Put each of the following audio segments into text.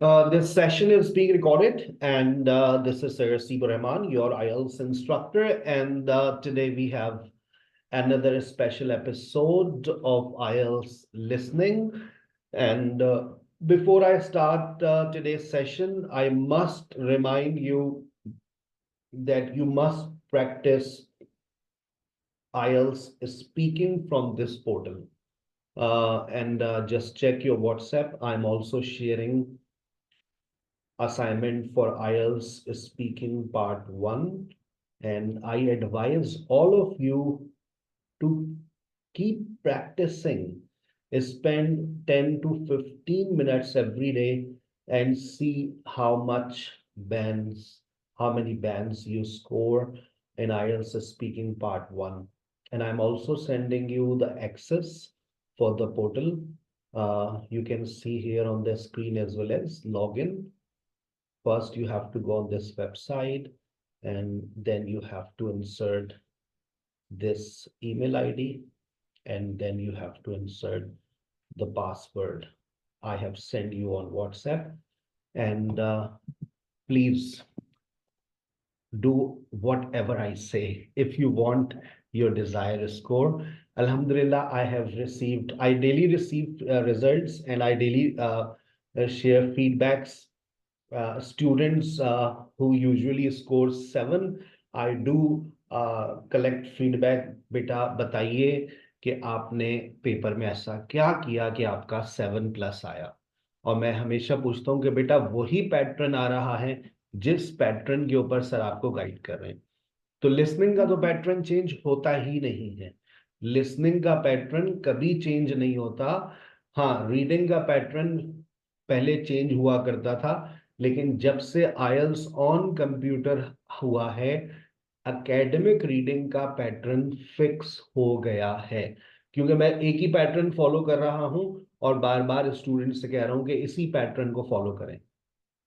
This session is being recorded, and this is Sir Sibu Rahman, your IELTS instructor. And today we have another special episode of IELTS listening. And before I start today's session, I must remind you that you must practice IELTS speaking from this portal. And just check your WhatsApp. I'm also sharing assignment for IELTS speaking part 1, and I advise all of you to keep practicing. Spend 10 to 15 minutes every day and see how many bands you score in IELTS speaking part 1. And I'm also sending you the access for the portal. You can see here on the screen as well as login. First, you have to go on this website, and then you have to insert this email ID, and then you have to insert the password I have sent you on WhatsApp. And please do whatever I say. If you want your desired score, Alhamdulillah, I daily receive results, and I daily share feedbacks. Students who usually score 7, I do collect feedback. बेटा बताइए कि आपने paper में ऐसा क्या किया कि आपका 7+ आया, और मैं हमेशा पूछता हूँ कि बेटा वही पैटर्न आ रहा है जिस पैटर्न के ऊपर सर आपको गाइड कर रहे हैं। तो लिसनिंग का तो पैटर्न चेंज होता ही नहीं है, लिसनिंग का पैटर्न कभी चेंज नहीं होता। हाँ, रीडिंग का पैटर्न पहले चेंज हुआ करता था, लेकिन जब से आईएलटीएस ऑन कंप्यूटर हुआ है, एकेडमिक रीडिंग का पैटर्न फिक्स हो गया है। क्योंकि मैं एक ही पैटर्न फॉलो कर रहा हूं और बार बार स्टूडेंट से कह रहा हूं कि इसी पैटर्न को फॉलो करें।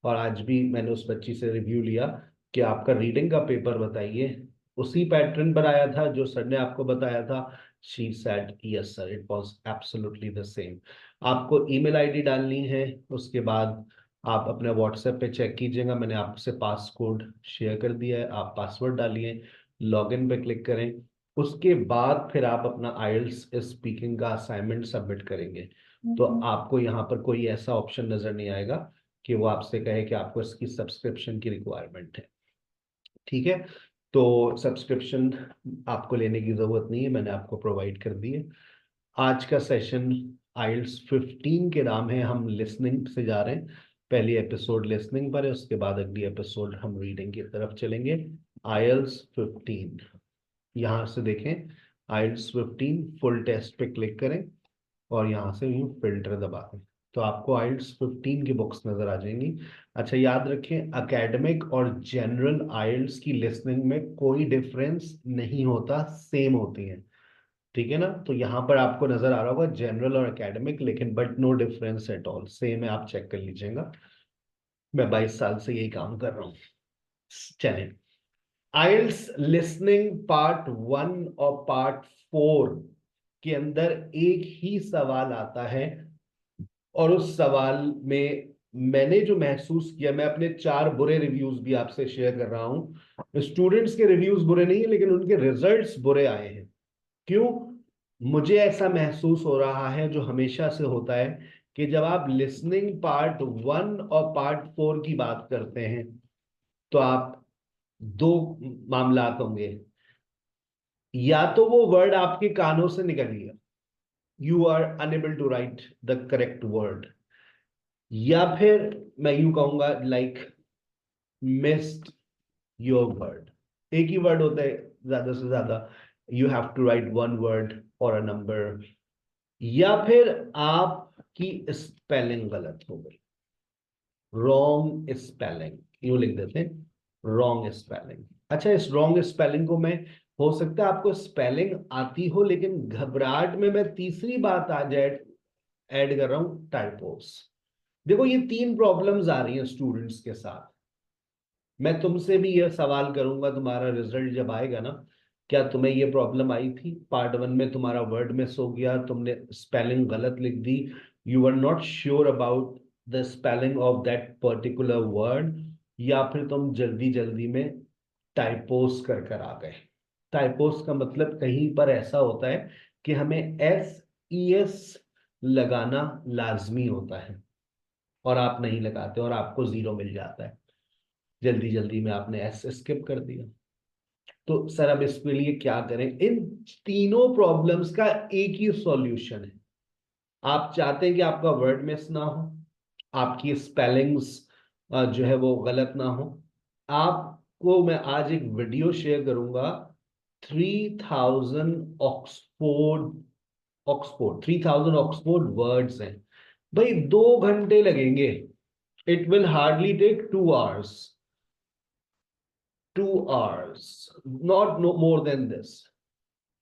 और आज भी मैंने उस बच्ची से रिव्यू लिया कि आपका रीडिंग का पेपर बताइए, उसी पैटर्न पर आया था जो सर ने आपको बताया था। She said yes sir, it was absolutely the same. आपको ईमेल आईडी डालनी है, उसके बाद आप अपने व्हाट्सएप पे चेक कीजिएगा, मैंने आपसे पासकोड शेयर कर दिया है, आप पासवर्ड डालिए, लॉगिन पे क्लिक करें। उसके बाद फिर आप अपना आईएलटीएस स्पीकिंग का असाइनमेंट सबमिट करेंगे। तो आपको यहाँ पर कोई ऐसा ऑप्शन नजर नहीं आएगा कि वो आपसे कहे कि आपको इसकी सब्सक्रिप्शन की रिक्वायरमेंट है। ठीक है, तो सब्सक्रिप्शन आपको लेने की जरूरत नहीं है, मैंने आपको प्रोवाइड कर दी है। आज का सेशन आइल्स 15 के नाम है, हम लिसनिंग से जा रहे हैं। पहली एपिसोड लिसनिंग पर है, उसके बाद अगली एपिसोड हम रीडिंग की तरफ चलेंगे। आइल्स 15 यहाँ से देखें, आइल्स 15 फुल टेस्ट पे क्लिक करें और यहाँ से यूं फिल्टर दबा दें तो आपको आइल्स 15 की बुक्स नजर आ जाएंगी। अच्छा, याद रखें, एकेडमिक और जनरल आइल्स की लिसनिंग में कोई डिफरेंस नहीं होता, सेम होती है। ठीक है ना, तो यहाँ पर आपको नजर आ रहा होगा जनरल और एकेडमिक, लेकिन but no difference at all, same है, आप चेक कर लीजिएगा। मैं 22 साल से यही काम कर रहा हूँ। चलें, आइल्स लिसनिंग पार्ट 1 और पार्ट 4 के अंदर एक ही सवाल आता है, और उस सवाल में मैंने जो महसूस किया, मैं अपने 4 बुरे रिव्यूज भी आपसे शेयर कर रहा हूं। स्टूडेंट्स के रिव्यूज बुरे नहीं है, लेकिन उनके रिजल्ट्स बुरे आए हैं। क्यों? मुझे ऐसा महसूस हो रहा है, जो हमेशा से होता है, कि जब आप लिसनिंग पार्ट 1 और पार्ट 4 की बात करते हैं तो आप दो मामलात होंगे। या तो वो वर्ड आपके कानों से निकल गया, you are unable to write the correct word, या फिर मैं यूं कहूंगा लाइक मिस्ड योर वर्ड। एक ही वर्ड होता है ज्यादा से ज्यादा, you have to write one word और अ नंबर, या फिर आपकी स्पेलिंग गलत हो गई, रॉन्ग स्पेलिंग, यूं लिख देते हैं रॉन्ग स्पेलिंग। अच्छा, इस रॉन्ग स्पेलिंग को मैं, हो सकता है आपको स्पेलिंग आती हो, लेकिन घबराहट में मैं तीसरी बात आज ऐड कर रहा हूं, टाइपोस। देखो, ये 3 प्रॉब्लम्स आ रही हैं स्टूडेंट्स के साथ। मैं तुमसे भी ये सवाल करूंगा तुम्हारा रिजल्ट जब आएगा ना, क्या तुम्हें ये प्रॉब्लम आई थी? पार्ट 1 में तुम्हारा वर्ड मिस हो गया, तुमने स्पेलिंग गलत लिख दी, you are not sure about the spelling of that particular word, या फिर तुम जल्दी जल्दी में टाइपोस कर कर आ गए। टाइपोस का मतलब कहीं पर ऐसा होता है कि हमें SES लगाना लाजमी होता है और आप नहीं लगाते और आपको 0 मिल जाता है, जल्दी जल्दी में आपने एस स्किप कर दिया। तो सर अब इसके लिए क्या करें? इन तीनों प्रॉब्लम्स का एक ही सॉल्यूशन है। आप चाहते हैं कि आपका वर्ड मिस ना हो, आपकी स्पेलिंग्स जो है वो गलत ना हो, आपको मैं आज एक वीडियो शेयर करूंगा। 3000 ऑक्सफोर्ड 3000 ऑक्सफोर्ड वर्ड्स हैं भाई, 2 घंटे लगेंगे। It will hardly take 2 hours, 2 hours, not no more than this.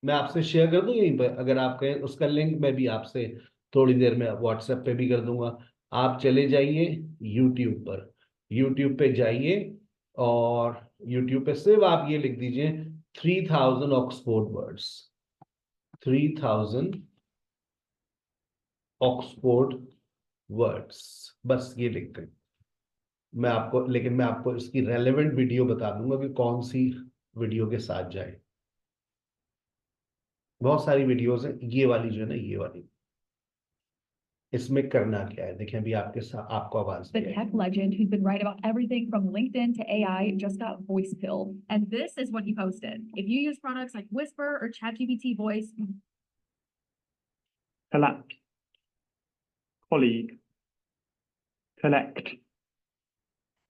मैं आपसे शेयर कर दूं यहीं पर, अगर आप कहें उसका लिंक मैं भी आपसे थोड़ी देर में व्हाट्सएप पे भी कर दूंगा। आप चले जाइए यूट्यूब पर, यूट्यूब पे जाइए और यूट्यूब पे सिर्फ आप ये लिख दीजिए 3000 ऑक्सफोर्ड वर्ड्स, 3000 ऑक्सफोर्ड वर्ड्स, बस ये लिख कर मैं आपको, लेकिन मैं आपको इसकी रेलेवेंट वीडियो बता दूंगा कि कौन सी वीडियो के साथ जाए। बहुत सारी वीडियोस हैं, ये वाली जो है ना, ये वाली। इसमें करना क्या है देखिए, अभी आपके साथ आपको आवाज The दिया है। tech legend who's been right about everything from LinkedIn to AI just got voice pilled. And this is what he posted. If you use products like Whisper or ChatGPT Voice, collect, colleague, collect,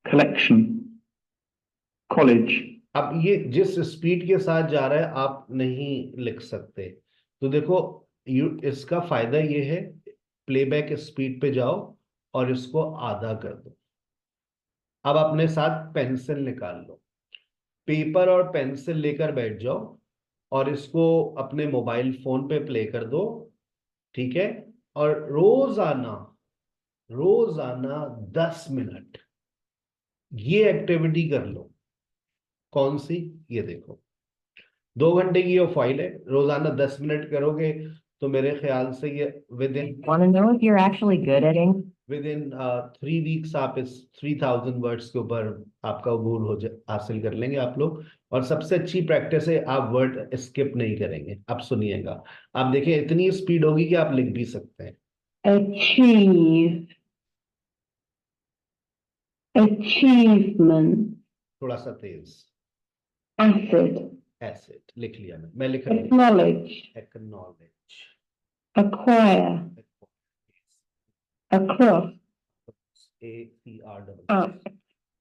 collection, college. अब ये जिस speed के साथ जा रहा है आप नहीं लिख सकते, तो देखो इसका फायदा ये है, प्लेबैक स्पीड पे जाओ और इसको आधा कर दो। अब अपने साथ पेंसिल निकाल लो, पेपर और पेंसिल लेकर बैठ जाओ और इसको अपने मोबाइल फोन पे प्ले कर दो, ठीक है? और रोजाना रोजाना 10 मिनट ये एक्टिविटी कर लो। कौन सी? ये देखो, 2 घंटे की ये फाइल है, रोजाना 10 मिनट करोगे तो मेरे ख्याल से ये with in Want to know if you're actually good at English? 3 weeks आप इस 3000 वर्ड्स के ऊपर आपका अबूर हासिल कर लेंगे आप लोग। और सबसे अच्छी प्रैक्टिस है, आप वर्ड स्किप नहीं करेंगे। अब सुनिएगा, आप देखिए इतनी स्पीड होगी कि आप लिख भी सकते हैं। Achieve, achievement, थोड़ा सा तेज। acid, एसिड लिख लिया, मैं लिख रहा हूँ। acknowledge, acknowledge, acquire, across, act,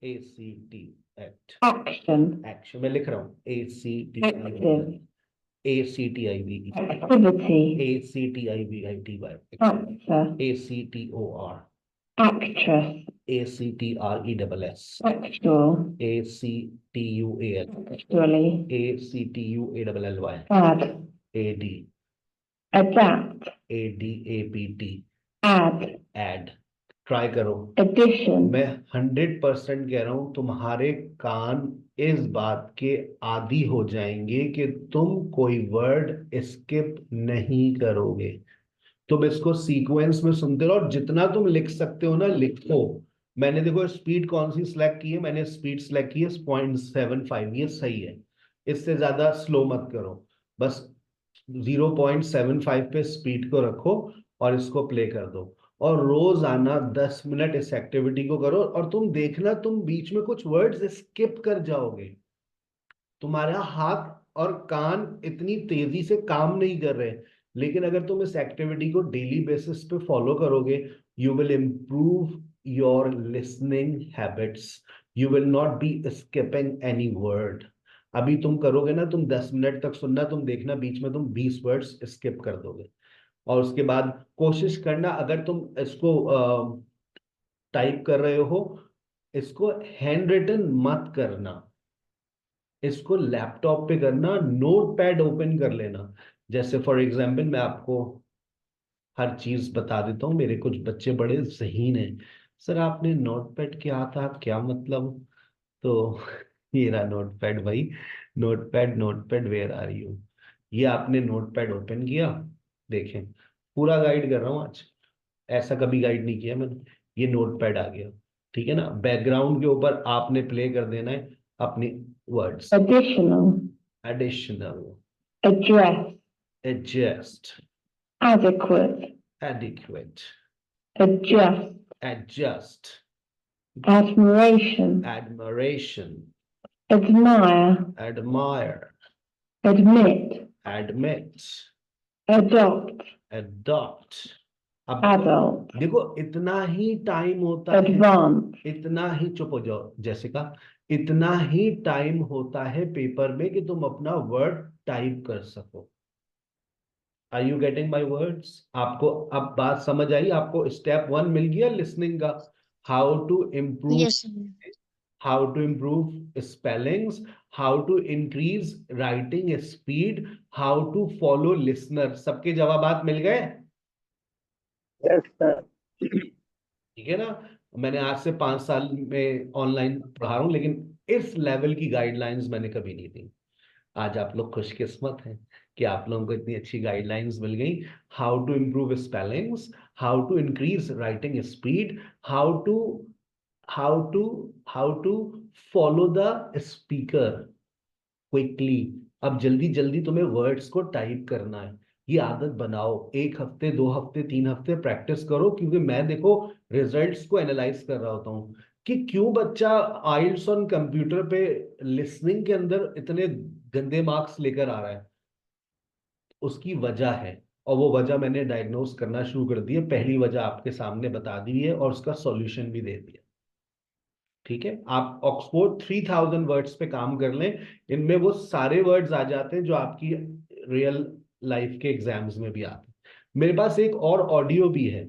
ACT, act, action, action, मैं लिख रहा हूँ ACT, active, ACTIV, activity, ACTIVITY, actor, ACTOR, actress, ACTRESS, actual, ACTUAL, actually, ACTUALLY, add, AD, adapt, ADAPT, add, add। Try करो। addition, मैं 100% कह रहा हूं, तुम्हारे कान इस बात के आदी हो जाएंगे कि तुम कोई वर्ड स्किप नहीं करोगे। तुम इसको सीक्वेंस में सुनते रहो और जितना तुम लिख सकते हो ना लिखो। मैंने देखो स्पीड कौन सी सिलेक्ट की है, मैंने स्पीड सिलेक्ट की है 0.75, ये सही है। इससे ज्यादा स्लो मत करो, बस 0.75 पे स्पीड को रखो और इसको प्ले कर दो। और रोजाना 10 मिनट इस एक्टिविटी को करो और तुम देखना, तुम बीच में कुछ वर्ड्स स्किप कर जाओगे। तुम्हारा हाथ और कान इतनी तेजी से काम नहीं कर रहे, लेकिन अगर तुम इस एक्टिविटी को डेली बेसिस पे फॉलो करोगे, you will improve your listening habits, you will not B skipping any word. अभी तुम करोगे ना, तुम 10 मिनट तक सुनना, तुम देखना बीच में तुम 20 वर्ड्स स्किप कर दोगे। और उसके बाद कोशिश करना, अगर तुम इसको टाइप कर रहे हो, इसको हैंड रिटन मत करना, इसको लैपटॉप पे करना, नोट पैड ओपन कर लेना। जैसे फॉर एग्जाम्पल मैं आपको हर चीज बता देता हूँ, मेरे कुछ बच्चे बड़े ज़हीन हैं। सर आपने नोट पैड किया था, क्या मतलब? तो ये रहा नोट पैड भाई, note pad where are you. ये आपने नोट पैड ओपन किया, देखें पूरा गाइड कर रहा हूँ आज, ऐसा कभी गाइड नहीं किया मैंने। ये नोटपैड आ गया, ठीक है ना। बैकग्राउंड के ऊपर आपने प्ले कर देना है अपनी words. additional, additional, address, adjust, adequate, adequate, adjust, adjust, admiration, एडमरेशन, admire, admire, admit, admit, adopt, adopt. अब adult, देखो इतना ही टाइम होता है, advance, इतना ही, चुप हो जाओ जैसिका, इतना ही टाइम होता है पेपर में कि तुम अपना वर्ड टाइप कर सको। Are you getting my words? आपको अब बात समझ आई? आपको स्टेप 1 मिल गया लिसनिंग का, how to improve, Yes, sir. how to improve spellings, how to increase writing speed, how to follow listener। सबके जवाबात मिल गए? Yes, sir. ठीक है ना। मैंने आज से 5 साल में ऑनलाइन पढ़ा रहा हूं, लेकिन इस लेवल की गाइडलाइंस मैंने कभी नहीं दी। आज आप लोग खुशकिस्मत हैं कि आप लोगों को इतनी अच्छी गाइडलाइंस मिल गई। How to improve spellings, how to increase writing speed, how to follow the speaker quickly. अब जल्दी जल्दी तुम्हें वर्ड्स को टाइप करना है, ये आदत बनाओ। 1 हफ्ते 2 हफ्ते 3 हफ्ते प्रैक्टिस करो, क्योंकि मैं देखो रिजल्ट्स को एनालाइज कर रहा होता हूँ कि क्यों बच्चा आइल्स ऑन कंप्यूटर पे लिसनिंग के अंदर इतने गंदे मार्क्स लेकर आ रहा है। उसकी वजह है, और वो वजह मैंने डायग्नोस करना शुरू कर दी है। पहली वजह आपके सामने बता दी है और उसका सॉल्यूशन भी दे दिया। ठीक है, आप ऑक्सफोर्ड 3000 वर्ड्स पे काम कर लें, इनमें वो सारे वर्ड्स आ जाते हैं जो आपकी रियल लाइफ के एग्जाम्स में भी आते हैं। मेरे पास एक और ऑडियो भी है,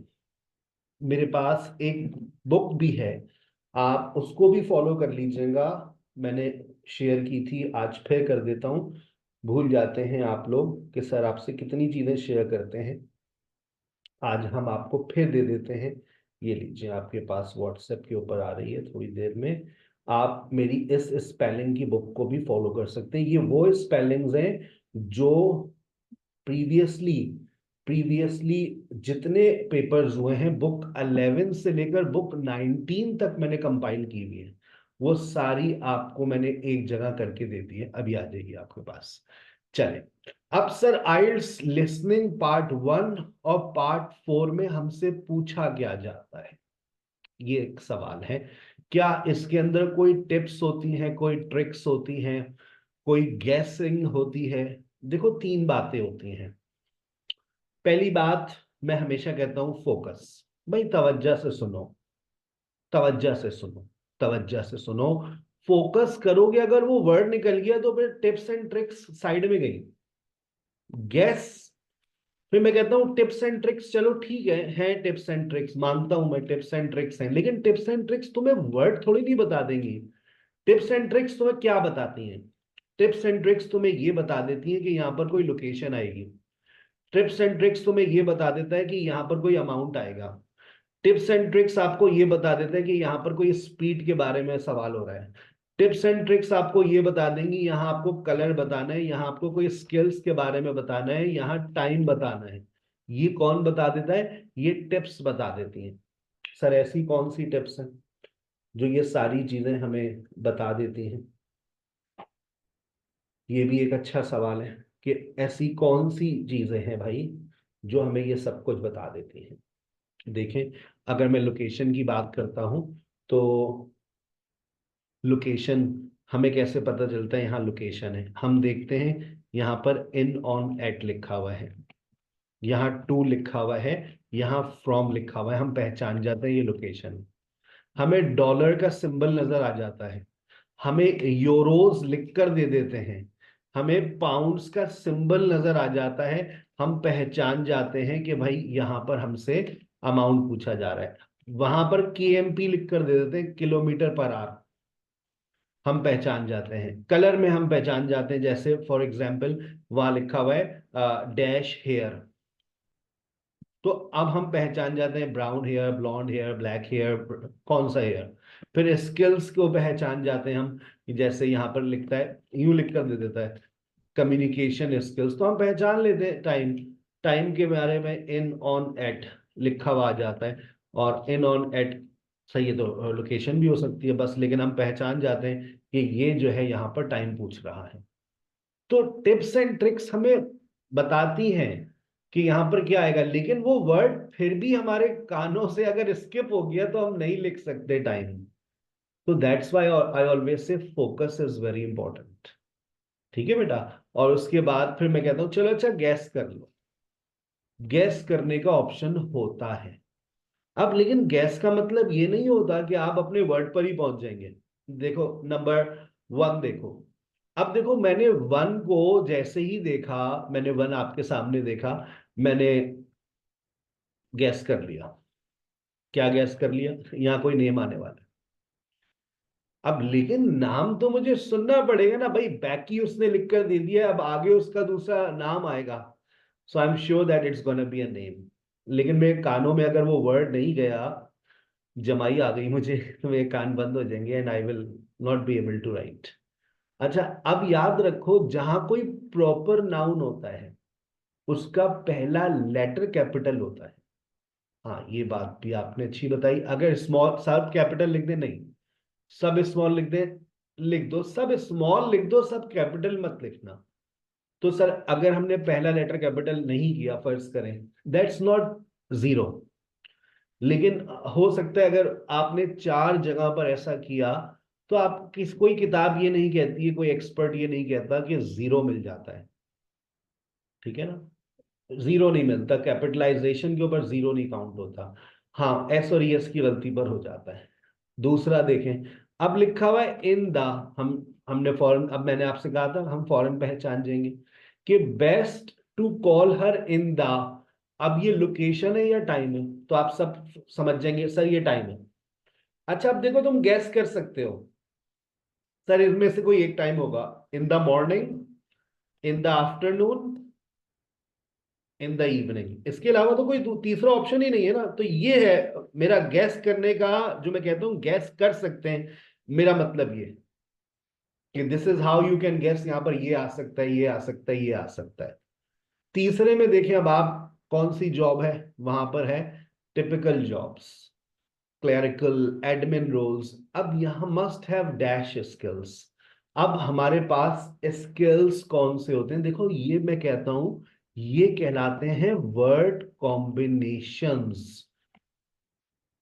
मेरे पास एक बुक भी है, आप उसको भी फॉलो कर लीजिएगा। मैंने शेयर की थी, आज फिर कर देता हूँ। भूल जाते हैं आप लोग कि सर आपसे कितनी चीजें शेयर करते हैं, आज हम आपको फिर दे देते हैं। ये लीजिए, आपके पास व्हाट्सएप के ऊपर आ रही है, थोड़ी देर में आप मेरी इस स्पेलिंग की बुक को भी फॉलो कर सकते हैं। ये वो स्पेलिंग्स हैं जो प्रीवियसली प्रीवियसली जितने पेपर्स हुए हैं, बुक 11 से लेकर बुक 19 तक मैंने कंपाइल की हुई है, वो सारी आपको मैंने एक जगह करके दे दी है। अभी आ जाएगी आपके पास। चले, अब सर आइल्स लिसनिंग पार्ट 1 और पार्ट 4 में हमसे पूछा क्या जाता है, ये एक सवाल है। क्या इसके अंदर कोई टिप्स होती हैं, कोई ट्रिक्स होती हैं, कोई गैसिंग होती है? देखो 3 बातें होती हैं। पहली बात, मैं हमेशा कहता हूं फोकस। भाई तवज्जो से सुनो, तवज्जो से सुनो, तवज्जो से सुनो। फोकस करोगे, अगर वो वर्ड निकल गया तो फिर टिप्स एंड ट्रिक्स साइड में गई। गैस, फिर मैं कहता हूं टिप्स एंड ट्रिक्स, चलो ठीक है टिप्स एंड ट्रिक्स, मानता हूं मैं टिप्स एंड ट्रिक्स हैं, लेकिन टिप्स एंड ट्रिक्स तुम्हें वर्ड थोड़ी नहीं बता देंगी। टिप्स एंड ट्रिक्स तुम्हें क्या बताती हैं? टिप्स एंड ट्रिक्स तुम्हें ये बता देती है कि यहाँ पर कोई लोकेशन आएगी। टिप्स एंड ट्रिक्स तुम्हें ये बता देता है कि यहाँ पर कोई अमाउंट आएगा। टिप्स एंड ट्रिक्स आपको ये बता देता है कि यहाँ पर कोई स्पीड के बारे में सवाल हो रहा है। टिप्स एंड ट्रिक्स आपको ये बता देंगी, यहाँ आपको कलर बताना है, यहाँ आपको कोई स्किल्स के बारे में बताना है, यहाँ टाइम बताना है। ये कौन बता देता है? ये टिप्स बता देती हैं। सर ऐसी कौन सी टिप्स हैं जो ये सारी चीजें हमें बता देती हैं? ये भी एक अच्छा सवाल है कि ऐसी कौन सी चीजें हैं भाई जो हमें ये सब कुछ बता देती हैं। देखें, अगर मैं लोकेशन की बात करता हूं तो लोकेशन हमें कैसे पता चलता है? यहाँ लोकेशन है, हम देखते हैं यहाँ पर इन ऑन एट लिखा हुआ है, यहाँ टू लिखा हुआ है, यहाँ फ्रॉम लिखा हुआ है, हम पहचान जाते हैं ये लोकेशन है। हमें डॉलर का सिंबल नजर आ जाता है, हमें यूरोज लिखकर दे देते हैं, हमें पाउंड्स का सिंबल नजर आ जाता है, हम पहचान जाते हैं कि भाई यहाँ पर हमसे अमाउंट पूछा जा रहा है। वहां पर केएमपी लिखकर दे देते हैं, किलोमीटर पर आवर, हम पहचान जाते हैं। कलर में हम पहचान जाते हैं, जैसे फॉर एग्जाम्पल वहां लिखा हुआ है डैश हेयर, तो अब हम पहचान जाते हैं brown hair, blonde hair, black hair, कौन सा हेयर। फिर स्किल्स को पहचान जाते हैं हम, जैसे यहाँ पर लिखता है, यूं लिख कर दे देता है कम्युनिकेशन स्किल्स, तो हम पहचान लेते हैं टाइम, टाइम के बारे में इन ऑन एट लिखा हुआ आ जाता है। और इन ऑन एट, सही है, तो लोकेशन भी हो सकती है बस, लेकिन हम पहचान जाते हैं कि ये जो है यहाँ पर टाइम पूछ रहा है। तो टिप्स एंड ट्रिक्स हमें बताती हैं कि यहाँ पर क्या आएगा, लेकिन वो वर्ड फिर भी हमारे कानों से अगर स्किप हो गया तो हम नहीं लिख सकते टाइम। तो that's why I always say focus is very important. ठीक है बेटा। और उसके बाद फिर मैं कहता हूँ चलो अच्छा गैस कर लो, गैस करने का ऑप्शन होता है। अब लेकिन गैस का मतलब ये नहीं होता कि आप अपने वर्ड पर ही पहुंच जाएंगे। देखो नंबर 1 देखो, अब देखो मैंने 1 को जैसे ही देखा, मैंने 1 आपके सामने देखा, मैंने गैस कर लिया। क्या गैस कर लिया? यहाँ कोई नेम आने वाला है। अब लेकिन नाम तो मुझे सुनना पड़ेगा ना भाई, बैकी उसने लिख कर दे दिया, अब आगे उसका दूसरा नाम आएगा, so I am sure that it's gonna be a name. लेकिन मेरे कानों में अगर वो वर्ड नहीं गया, जमाई आ गई मुझे, तो मेरे कान बंद हो जाएंगे and I will not be able to write. अच्छा अब याद रखो, जहां कोई प्रॉपर नाउन होता है उसका पहला लेटर कैपिटल होता है। हाँ ये बात भी आपने अच्छी बताई। अगर स्मॉल सब कैपिटल लिख दे, नहीं सब स्मॉल लिख दे, लिख दो, सब स्मॉल लिख दो, सब कैपिटल मत लिखना। तो सर अगर हमने पहला लेटर कैपिटल नहीं किया, फर्ज करें, दैट्स नॉट जीरो। लेकिन हो सकता है अगर आपने 4 जगह पर ऐसा किया, तो आप कोई किताब ये नहीं कहती है, कोई एक्सपर्ट ये नहीं कहता कि जीरो मिल जाता है। ठीक है ना, जीरो नहीं मिलता, कैपिटलाइजेशन के ऊपर जीरो नहीं काउंट होता। हाँ एस और एस की गलती पर हो जाता है। दूसरा देखें, अब लिखा हुआ है इन द, हमने फॉरेन, अब मैंने आपसे कहा था हम फॉरेन पहचान जाएंगे कि best to call her in the. अब ये लोकेशन है या टाइम है? तो आप सब समझ जाएंगे सर ये टाइम है। अच्छा अब देखो तुम गैस कर सकते हो, सर इनमें से कोई एक टाइम होगा, in the morning, in the afternoon, in the evening. इसके अलावा तो कोई तीसरा ऑप्शन ही नहीं है ना। तो ये है मेरा गैस करने का, जो मैं कहता हूं गैस कर सकते हैं, मेरा मतलब ये कि this is how you can gas. यहां पर ये आ सकता है, ये आ सकता है, ये आ सकता है। तीसरे में देखें, अब आप कौन सी जॉब है, वहां पर है typical jobs, clerical, admin roles. अब यहां मस्ट हैव डैश स्किल्स। अब हमारे पास स्किल्स कौन से होते हैं? देखो ये मैं कहता हूं ये कहलाते हैं वर्ड कॉम्बिनेशंस,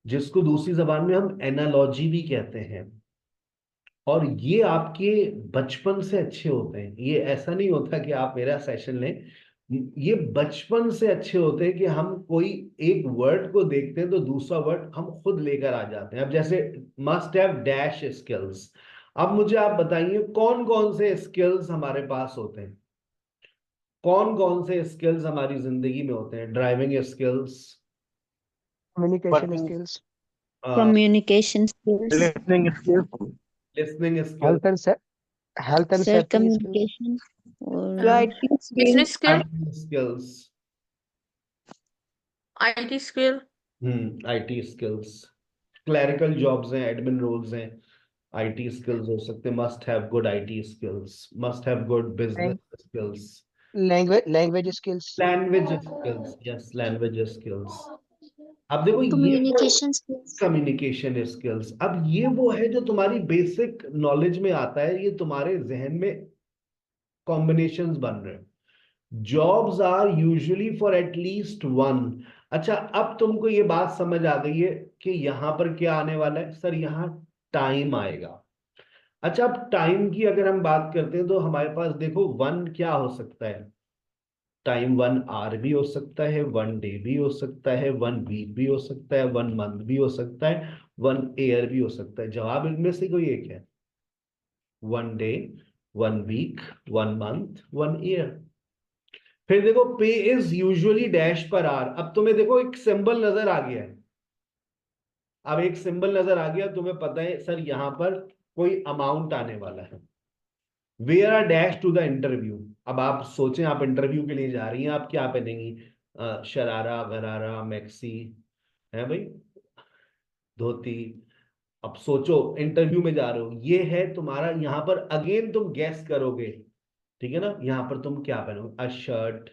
जिसको दूसरी जबान में हम एनालॉजी भी कहते हैं। और ये आपके बचपन से अच्छे होते हैं। ये ऐसा नहीं होता कि आप मेरा सेशन लें, ये बचपन से अच्छे होते हैं कि हम कोई एक वर्ड को देखते हैं तो दूसरा वर्ड हम खुद लेकर आ जाते हैं। अब जैसे मस्ट हैव डैश स्किल्स, अब मुझे आप बताइए कौन कौन से स्किल्स हमारे पास होते हैं, कौन कौन से स्किल्स हमारी जिंदगी में होते हैं? Driving skills, communication skills, Communication skills. listening skills, listening health skills, and health and Sir, safety skills, communication or Writing skill, Business skill, skills, IT skill, IT skills, clerical jobs हैं, admin roles हैं, IT skills हो सकते हैं। Must have good IT skills, must have good business skills, language skills, language skills, yes language skills. अब देखो ये communication skills. Communication skills, अब ये वो है जो तुम्हारी बेसिक नॉलेज में आता है, ये तुम्हारे जहन में कॉम्बिनेशंस बन रहे हैं। Jobs are usually for at least 1। अच्छा अब तुमको ये बात समझ आ गई है कि यहां पर क्या आने वाला है? सर यहाँ टाइम आएगा। अच्छा अब टाइम की अगर हम बात करते हैं तो हमारे पास देखो 1 क्या हो सकता है? टाइम 1 आवर भी हो सकता है, 1 डे भी हो सकता है, 1 वीक भी हो सकता है, 1 मंथ भी हो सकता है, 1 ईयर भी हो सकता है। जवाब इनमें से कोई एक है, 1 डे, 1 वीक, 1 मंथ, 1 ईयर। फिर देखो पे इज यूजुअली डैश पर आर। अब तुम्हें देखो एक सिंबल नजर आ गया है, अब एक सिंबल नजर आ गया, तुम्हें पता है सर यहां पर कोई अमाउंट आने वाला है। Where are dash to the interview. अब आप सोचें आप इंटरव्यू के लिए जा रही हैं, आप क्या पहनेंगी? शरारा, गरारा, मैक्सी, है भाई, धोती। अब सोचो इंटरव्यू में जा रहे हो, ये है तुम्हारा, यहां पर अगेन तुम गैस करोगे, ठीक है ना, यहां पर तुम क्या पहनोगे? अ शर्ट,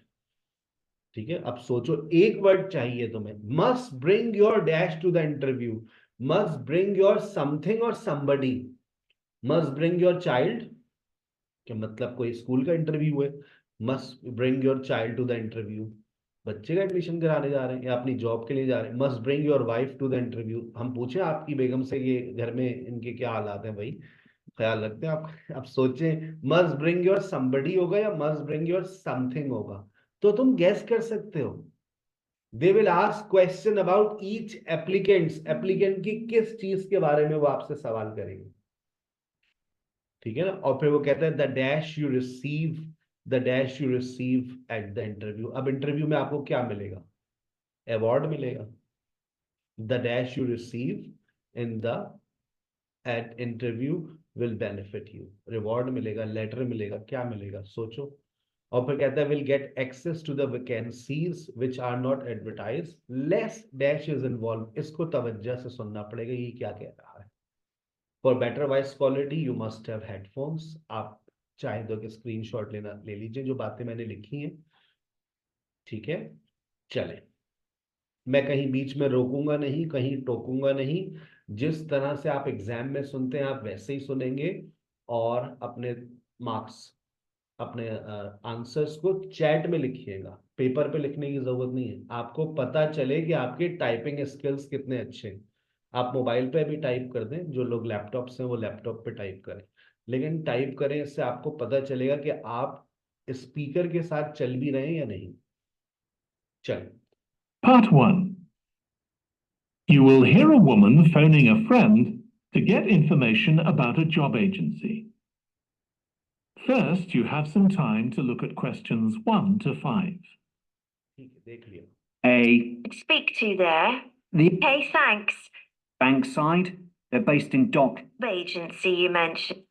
ठीक है, अब सोचो एक वर्ड चाहिए तुम्हें, must bring your dash to the interview, must bring your something और somebody, must bring your child, कि मतलब कोई स्कूल का इंटरव्यू है, must bring your child to the interview, बच्चे का एडमिशन कराने जा रहे हैं या अपनी जॉब के लिए जा रहे हैं, must bring your wife to the interview, हम पूछें आपकी बेगम से ये घर में इनके क्या हालात हैं भाई, ख्याल रखते हैं आप सोचें मस्ट ब्रिंग योर समबडी होगा या मस्ट ब्रिंग योर समथिंग होगा, तो तुम गैस कर सकते हो। They will ask question about each applicant की किस चीज के बारे में वो आपसे सवाल करेंगे, ठीक है ना, और फिर वो कहता है the dash you receive at the interview, अब इंटरव्यू में आपको क्या मिलेगा, अवार्ड मिलेगा, the dash you receive in the at interview will benefit you, reward मिलेगा, लेटर मिलेगा, क्या मिलेगा सोचो, और फिर कहता है will get access to the vacancies which are not advertise, less dash is involve, इसको तवज्जो से सुनना पड़ेगा ये क्या कह रहा है। For better voice quality you must have headphones, आप चाहे तो कि स्क्रीनशॉट ले लीजिए जो बातें मैंने लिखी हैं, ठीक है। चले, मैं कहीं बीच में रोकूंगा नहीं, कहीं टोकूंगा नहीं, जिस तरह से आप एग्जाम में सुनते हैं आप वैसे ही सुनेंगे, और अपने मार्क्स, अपने आंसर्स को चैट में लिखिएगा, पेपर पे लिखने की जरूरत नहीं है, आपको पता चले कि आपके टाइपिंग स्किल्स कितने अच्छे हैं। आप मोबाइल पे भी टाइप कर दें, जो लोग लैपटॉप से वो लैपटॉप पे टाइप करें, लेकिन टाइप करें, इससे आपको पता चलेगा कि आप स्पीकर के साथ चल भी रहे हैं या नहीं। चल, Part 1. You will hear a woman phoning a friend to get information about a job agency. First, you have some time to look at questions 1 to 5. ठीक है, देख लिया। A. Speak to there. The Okay, thanks. Bankside. They're based in Dock. Agency you mentioned.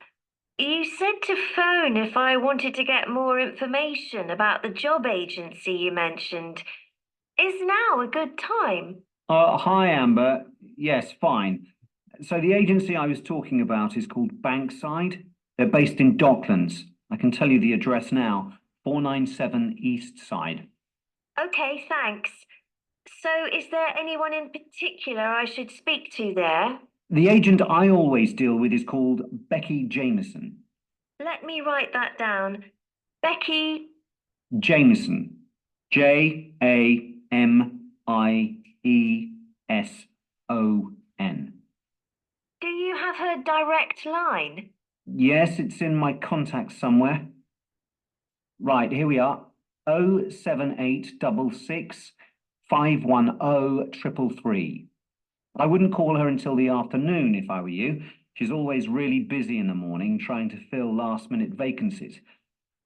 You said to phone if I wanted to get more information about the job agency you mentioned. Is now a good time? Hi, Amber. Yes, fine. So the agency I was talking about is called Bankside. They're based in Docklands. I can tell you the address now. 497 East Side. Okay, thanks. So is there anyone in particular I should speak to there? The agent I always deal with is called Becky Jameson. Let me write that down. Becky. Jameson. Jameson. Do you have her direct line? Yes, it's in my contacts somewhere. Right, here we are. 07866 510 333. I wouldn't call her until the afternoon if I were you. She's always really busy in the morning trying to fill last-minute vacancies.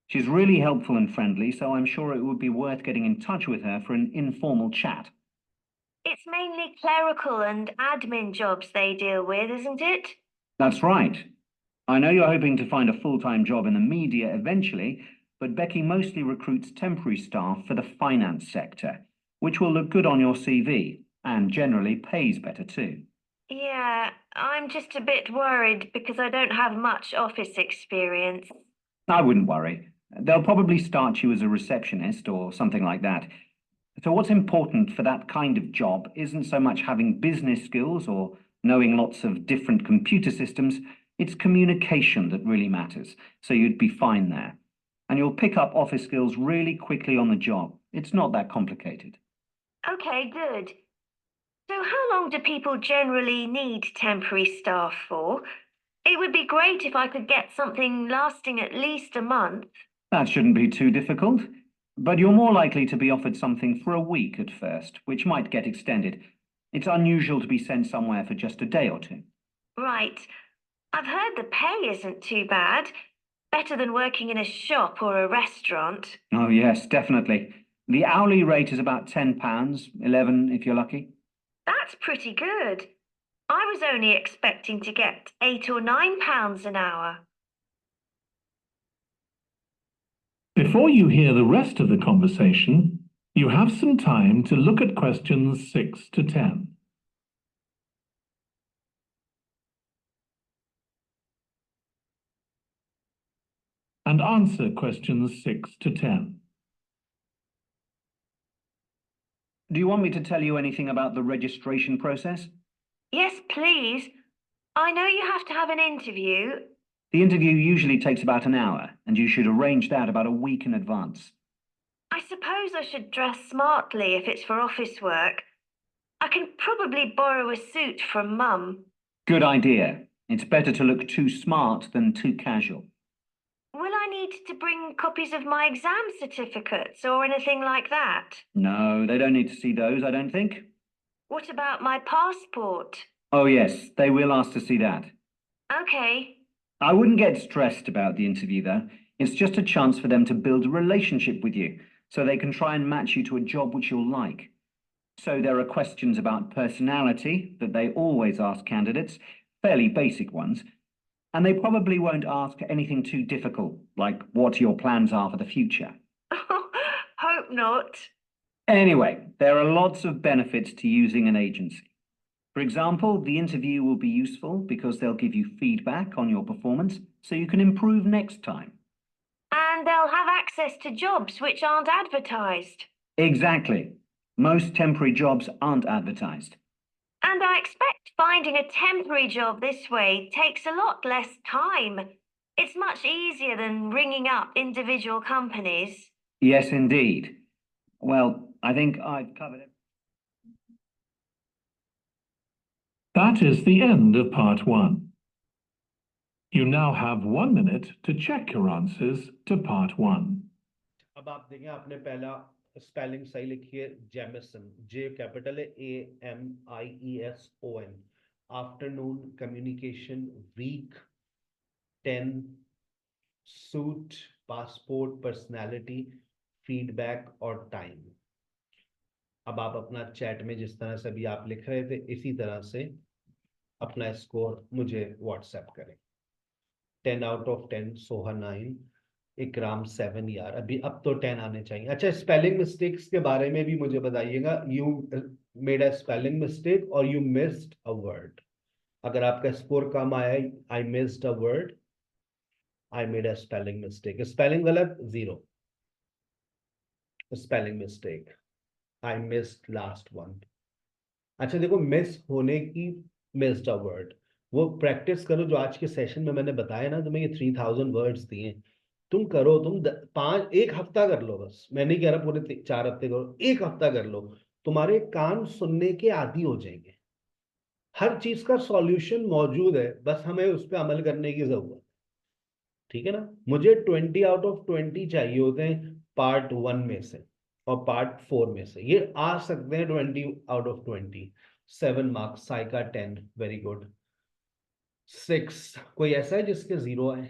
She's really helpful and friendly, so I'm sure it would be worth getting in touch with her for an informal chat. It's mainly clerical and admin jobs they deal with, isn't it? That's right. I know you're hoping to find a full-time job in the media eventually, but Becky mostly recruits temporary staff for the finance sector, which will look good on your CV and generally pays better too. Yeah, I'm just a bit worried because I don't have much office experience. I wouldn't worry. They'll probably start you as a receptionist or something like that. So what's important for that kind of job isn't so much having business skills or knowing lots of different computer systems, it's communication that really matters, so you'd be fine there. And you'll pick up office skills really quickly on the job. It's not that complicated. Okay, good. So how long do people generally need temporary staff for? It would be great if I could get something lasting at least a month. That shouldn't be too difficult, but you're more likely to be offered something for a week at first, which might get extended. It's unusual to be sent somewhere for just a day or two. Right. I've heard the pay isn't too bad. Better than working in a shop or a restaurant. Oh, yes, definitely. The hourly rate is about £10, 11 if you're lucky. That's pretty good. I was only expecting to get £8 or £9 an hour. Before you hear the rest of the conversation, you have some time to look at questions 6 to 10. And answer questions 6 to 10. Do you want me to tell you anything about the registration process? Yes, please. I know you have to have an interview. The interview usually takes about an hour, and you should arrange that about a week in advance. I suppose I should dress smartly if it's for office work. I can probably borrow a suit from Mum. Good idea. It's better to look too smart than too casual. Will I need to bring copies of my exam certificates or anything like that? No, they don't need to see those, I don't think. What about my passport? Oh yes, they will ask to see that. Okay. I wouldn't get stressed about the interview though. It's just a chance for them to build a relationship with you, so they can try and match you to a job which you'll like. So there are questions about personality that they always ask candidates, fairly basic ones, and they probably won't ask anything too difficult, like what your plans are for the future. Hope not. Anyway, there are lots of benefits to using an agency. For example, the interview will be useful because they'll give you feedback on your performance so you can improve next time. And they'll have access to jobs which aren't advertised. Exactly. Most temporary jobs aren't advertised. And I expect finding a temporary job this way takes a lot less time. It's much easier than ringing up individual companies. Yes, indeed. Well, I think I've covered it. That is the end of part 1. You now have 1 minute to check your answers to part 1. अब आप देखें आपने पहला spelling सही लिखी है Jamieson, J capital है AMIESON, afternoon, communication, week, 10, suit, passport, personality, feedback और टाइम। अब आप अपना चैट में जिस तरह से भी आप लिख रहे थे इसी तरह से अपना स्कोर मुझे व्हाट्सएप करें। 10 out of 10, सोहा 9, इकराम 7। यार अभी अब तो 10 आने चाहिए। अच्छा, स्पेलिंग मिस्टेक्स के बारे में भी मुझे बताइएगा। You made a spelling mistake और यू मिस्ड अ वर्ड। अगर आपका स्कोर कम आया, I missed a word, I made a spelling mistake. Spelling गलत 0, spelling mistake, I missed last one. अच्छा देखो, मिस होने की मिस्ड अ वर्ड वो प्रैक्टिस करो जो आज के सेशन में मैंने बताया ना, तुम्हें ये 3000 वर्ड्स दिए, तुम करो। तुम 1 हफ्ता कर लो बस, मैं नहीं कह रहा पूरे 4 हफ्ते करो, 1 हफ्ता कर लो, तुम्हारे कान सुनने के आदी हो जाएंगे। हर चीज का सॉल्यूशन मौजूद है, बस हमें उस पर अमल करने की जरूरत है। ठीक है ना? मुझे 20 out of 20 चाहिए होते हैं पार्ट 1 में से और पार्ट 4 में से। ये आ सकते हैं 20 out of 20। 7 marks, Saika 10, very good. 6, कोई ऐसा है जिसके 0 आए?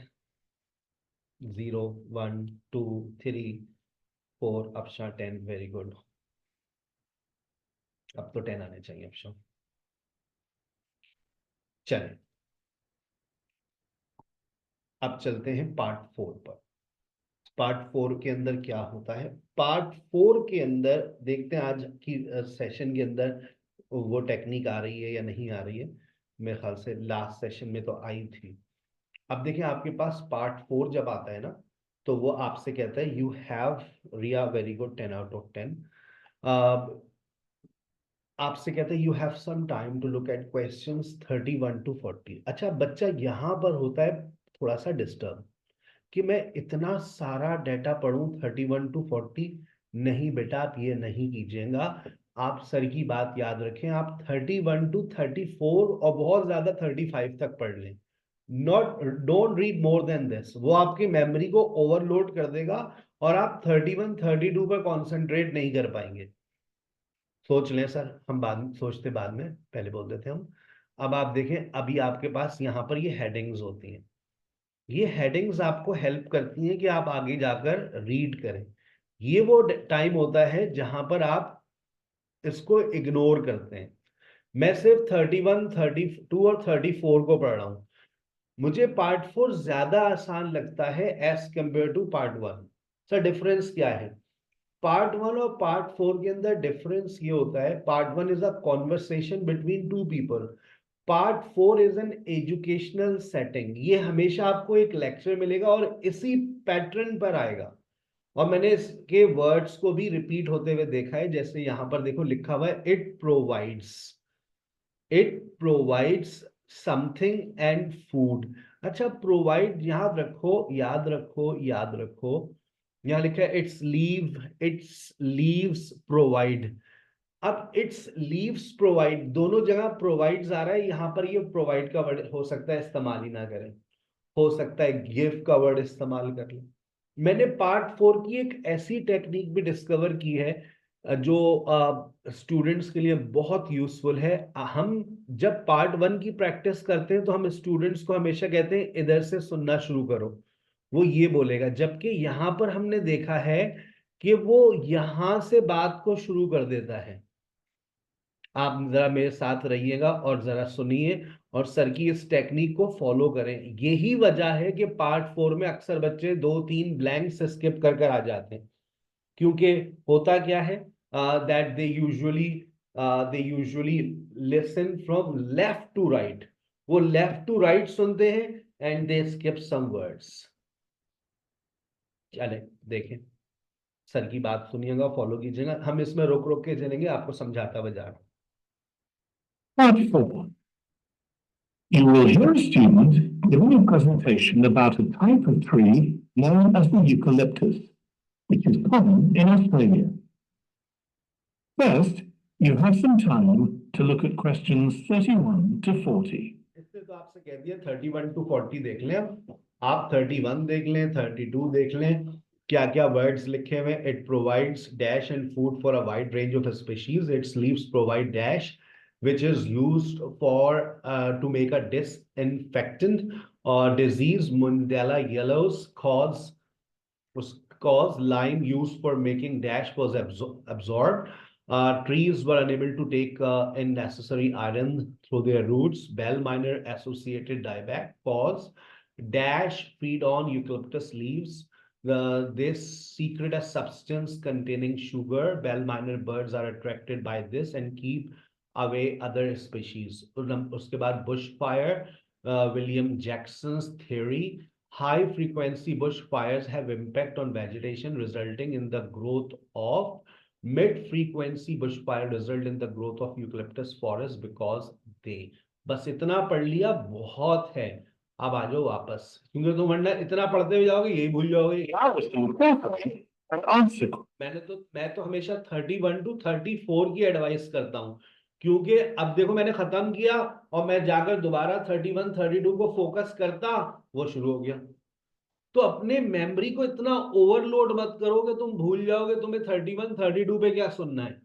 0, 1, 2, 3, 4, अफशा 10, वेरी गुड। अब तो 10 आने चाहिए अफशा। चलें, अब चलते हैं पार्ट 4 पर। पार्ट 4 के अंदर क्या होता है? पार्ट 4 के अंदर देखते हैं आज की सेशन के अंदर वो टेक्निक आ रही है या नहीं आ रही है। मेरे ख्याल से लास्ट सेशन में तो आई थी। अब देखिए आपके पास पार्ट 4 जब आता है ना, तो वो आपसे कहता है you have, Riya very good, 10 out of 10। आपसे कहता है you have some time to look at questions 31 to 40। अच्छा, बच्चा यहाँ पर होता है थोड़ा सा डिस्टर्ब कि मैं इतना सारा डाटा पढ़ूं 31 to 40। नहीं बेटा, आप ये नहीं कीजिएगा। आप सर की बात याद रखें, आप 31 to 34 और बहुत ज्यादा 35 तक पढ़ लें। Don't read more than this. वो आपकी मेमोरी को ओवरलोड कर देगा और आप 31 32 पर कॉन्सेंट्रेट नहीं कर पाएंगे। सोच लें सर, हम सोचते बाद में, पहले बोल देते हम। अब आप देखें, अभी आपके पास यहाँ पर ये हेडिंग्स होती हैं। ये हेडिंग्स आपको हेल्प करती हैं कि आप आगे जाकर रीड करें। ये वो टाइम होता है जहां पर आप इसको इग्नोर करते हैं। मैं सिर्फ 31, 32 और 34 को पढ़ रहा हूं। मुझे पार्ट 4 ज्यादा आसान लगता है as compare to part 1। Sir difference क्या है? पार्ट 1 और पार्ट 4 के अंदर डिफरेंस ये होता है, part 1 is a conversation between 2 people, part 4 is an educational setting. ये हमेशा आपको एक लेक्चर मिलेगा और इसी पैटर्न पर आएगा। और मैंने इसके वर्ड्स को भी रिपीट होते हुए देखा है, जैसे यहाँ पर देखो लिखा हुआ है it provides something and food. अच्छा, प्रोवाइड याद रखो, याद रखो, याद रखो, यहाँ लिखा है इट्स लीव्स प्रोवाइड। अब इट्स लीव्स प्रोवाइड, दोनों जगह प्रोवाइड्स आ रहा है, यहाँ पर ये प्रोवाइड का वर्ड हो सकता है इस्तेमाल ही ना करें, हो सकता है गिव का वर्ड इस्तेमाल कर ले। मैंने पार्ट 4 की एक ऐसी टेक्निक भी डिस्कवर की है जो स्टूडेंट्स के लिए बहुत यूजफुल है। हम जब पार्ट 1 की प्रैक्टिस करते हैं तो हम स्टूडेंट्स को हमेशा कहते हैं इधर से सुनना शुरू करो, वो ये बोलेगा, जबकि यहाँ पर हमने देखा है कि वो यहां से बात को शुरू कर देता है। आप जरा मेरे साथ रहिएगा और जरा सुनिए और सर की इस टेक्निक को फॉलो करें। यही वजह है कि पार्ट 4 में अक्सर बच्चे 2-3 ब्लैंक्स स्किप कर कर आ जाते हैं, क्योंकि होता क्या है that they usually listen from left to right, वो लेफ्ट टू राइट सुनते हैं and they skip some words. चले देखें, सर की बात सुनिएगा, फॉलो कीजिएगा, हम इसमें रोक रोक के चलेंगे, आपको समझाता बजा रहा हूं। Part 4. You will hear a student giving a presentation about a type of tree known as the eucalyptus, which is common in Australia. First, you have some time to look at questions 31 to 40. इससे तो आपसे कह दिया 31 to 40 देख लें, आप 31 देख लें, 32 देख लें, क्या क्या वर्ड्स लिखे हुए। It provides dash and food for a wide range of species, it's leaves provide dash which is used for to make a disinfectant or disease. Mundella yellows cause lime used for making dash was absorbed. Trees were unable to take in necessary iron through their roots. Bell minor associated dieback cause dash feed on eucalyptus leaves. This secret a substance containing sugar. Bell minor birds are attracted by this and keep away other species. उसके बाद bushfire, William Jackson's theory. High frequency bushfires have impact on vegetation, resulting in the growth of mid frequency bushfire result in the growth of eucalyptus forest because they. बस इतना पढ़ लिया बहुत है, अब आ जाओ वापस, क्योंकि तुम वरना इतना पढ़ते हुए जाओगे यही भूल जाओगे। मैं तो हमेशा 31 to 34 की एडवाइस करता हूं, क्योंकि अब देखो मैंने खत्म किया और मैं जाकर दोबारा 31 32 को फोकस करता, वो शुरू हो गया। तो अपने मेमोरी को इतना ओवरलोड मत करो कि तुम भूल जाओगे तुम्हें 31 32 पे क्या सुनना है,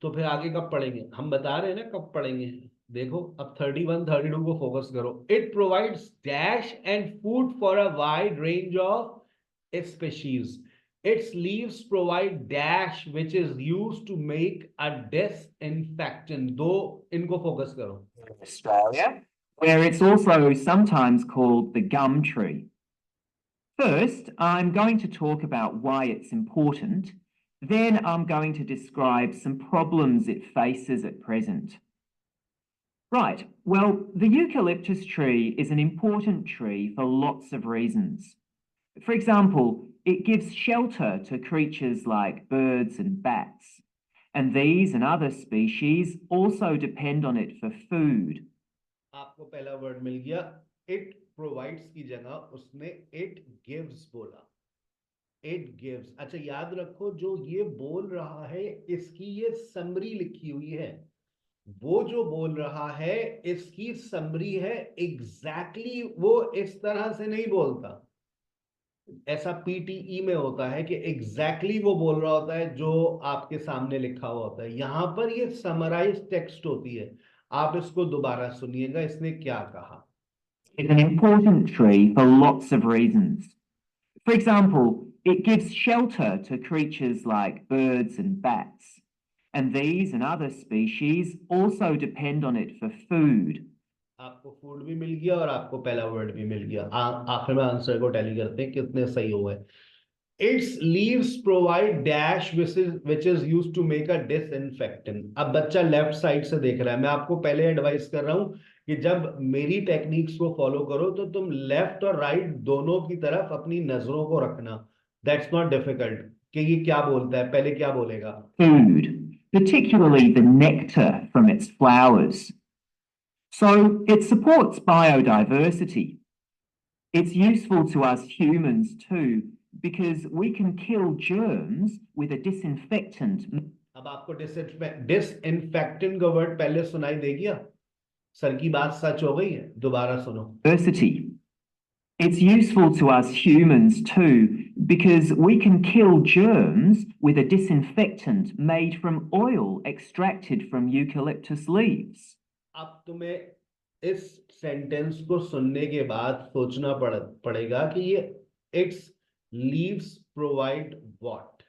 तो फिर आगे कब पढ़ेंगे, हम बता रहे हैं ना कब पढ़ेंगे। देखो अब 31 32 को फोकस करो। It provides dash and food for a wide range of species, its leaves provide dash which is used to make a disinfectant. दो इनको फोकस करो। Australia, where it's also sometimes called the gum tree. First, I'm going to talk about why it's important. Then I'm going to describe some problems it faces at present. Right, well, the eucalyptus tree is an important tree for lots of reasons. For example, it gives shelter to creatures like birds and bats, and these and other species also depend on it for food. आपको पहला word मिल गया, it provides की जगह उसने it gives बोला, it gives। अच्छा याद रखो, जो ये बोल रहा है इसकी ये समरी लिखी हुई है, वो जो बोल रहा है इसकी समरी है, एग्जैक्टली वो इस तरह से नहीं बोलता, ऐसा पीटीई में होता है कि एग्जैक्टली वो बोल रहा होता है जो आपके सामने लिखा हुआ होता है। यहां पर ये समराइज टेक्स्ट होती है, आप इसको दोबारा सुनिएगा इसने क्या कहा। It's an important tree for lots of reasons. For example, it gives shelter to creatures like birds and bats, and these and other species also depend on it for food. आपको फूड भी मिल गया और आपको पहला word भी मिल गया। आखिर में आंसर को टैली करते हैं कितने सही हुए। Its leaves provide dash which is used to make a disinfectant. अब बच्चा लेफ्ट साइड से देख रहा है, मैं आपको पहले एडवाइस कर रहा हूं कि जब मेरी टेक्निक्स को फॉलो करो तो तुम लेफ्ट और राइट दोनों की तरफ अपनी नजरों को रखना। That's not difficult. कि ये क्या बोलता है, पहले क्या बोलेगा? Food, particularly the nectar from its flowers. So it supports biodiversity. It's useful to us humans too, because we can kill germs with a disinfectant. अब आपको डिसइंफेक्टेंट का वर्ड पहले सुनाई दे गया? सर की बात सच हो गई है, दोबारा सुनो। Diversity. It's useful to us humans too, because we can kill germs with a disinfectant made from oil extracted from eucalyptus leaves. अब तुम्हें इस सेंटेंस को सुनने के बाद सोचना पड़ेगा कि ये इट्स लीव्स प्रोवाइड व्हाट,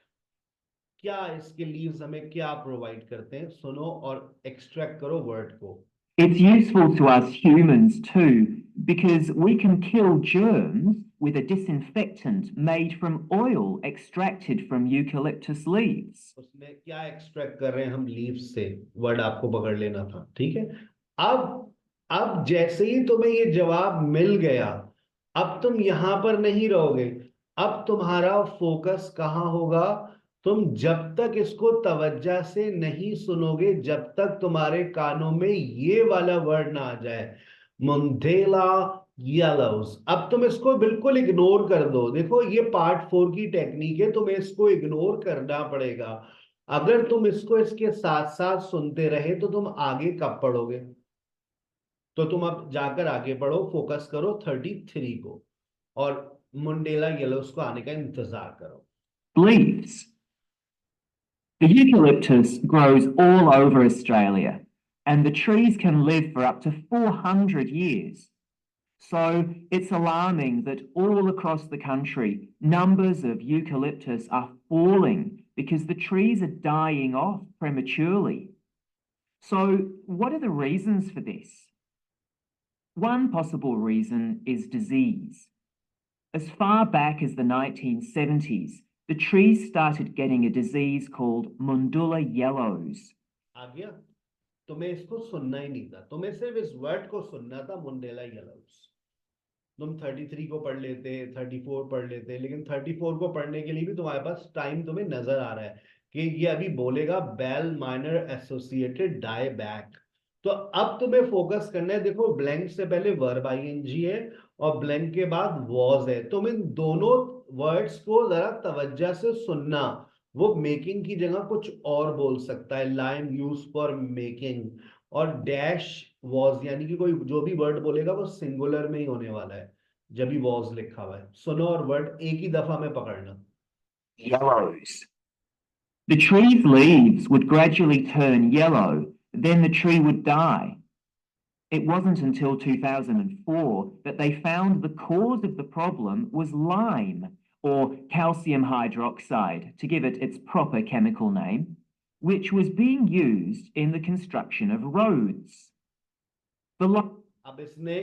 क्या इसके लीव्स हमें क्या प्रोवाइड करते हैं? सुनो और एक्सट्रैक्ट करो वर्ड को। It's useful to us humans too, because we can kill germs with a disinfectant made from oil extracted from eucalyptus leaves. उसमें क्या एक्सट्रैक्ट कर रहे हैं हम? लीव्स से। वर्ड आपको पकड़ लेना था, ठीक है? अब जैसे ही तुम्हें ये जवाब मिल गया, अब तुम यहां पर नहीं रहोगे। अब तुम्हारा फोकस कहाँ होगा? तुम जब तक इसको तवज्जो से नहीं सुनोगे, जब तक तुम्हारे कानों में ये वाला वर्ड ना आ जाए, मुंडेला येलोज, अब तुम इसको बिल्कुल इग्नोर कर दो। देखो ये पार्ट 4 की टेक्निक है, तुम्हें इसको इग्नोर करना पड़ेगा। अगर तुम इसको इसके साथ साथ सुनते रहे तो तुम आगे कब पढ़ोगे? तो तुम अब जाकर आगे पढ़ो, फोकस करो 33 को और मुंडेला येलोज को आने का इंतजार करो। Leaves. The eucalyptus grows all over Australia, and the trees can live for up to 400 years. So it's alarming that all across the country, numbers of eucalyptus are falling because the trees are dying off prematurely. So what are the reasons for this? One possible reason is disease. As far back as the 1970s, the trees started getting a disease called Mundula yellows. आ गया? तुम्हें इसको सुनना ही नहीं था, तुम्हें सिर्फ इस word को सुनना था, मुंडेला येलोज। तुम 33 को पढ़ लेते, 34 पढ़ लेते, लेकिन 34 को पढ़ने के लिए भी तुम्हारे पास टाइम तुम्हें नजर आ रहा है कि ये अभी बोलेगा बेल माइनर एसोसिएटेड डायबैक। तो अब तुम्हें फोकस करना है। देखो ब्लैंक से पहले वर्ब आईएनजी है और ब्लैंक के बाद वॉज है। तुम इन दोनों वर्ड्स को जरा तवज्जो से सुनना। वो मेकिंग की जगह कुछ और बोल सकता है, लाइम यूज फॉर मेकिंग, और डैश वॉज, यानी कि कोई जो भी वर्ड बोलेगा वो सिंगुलर में ही होने वाला है जब भी वॉज लिखा हुआ है। सुनो और वर्ड एक ही दफा में पकड़ना। Yellows. The tree's leaves would gradually turn yellow, then the tree would die. It wasn't until 2004 that they found the cause of the problem was lime, or calcium hydroxide, to give it its proper chemical name, which was being used in the construction of roads. अब इसने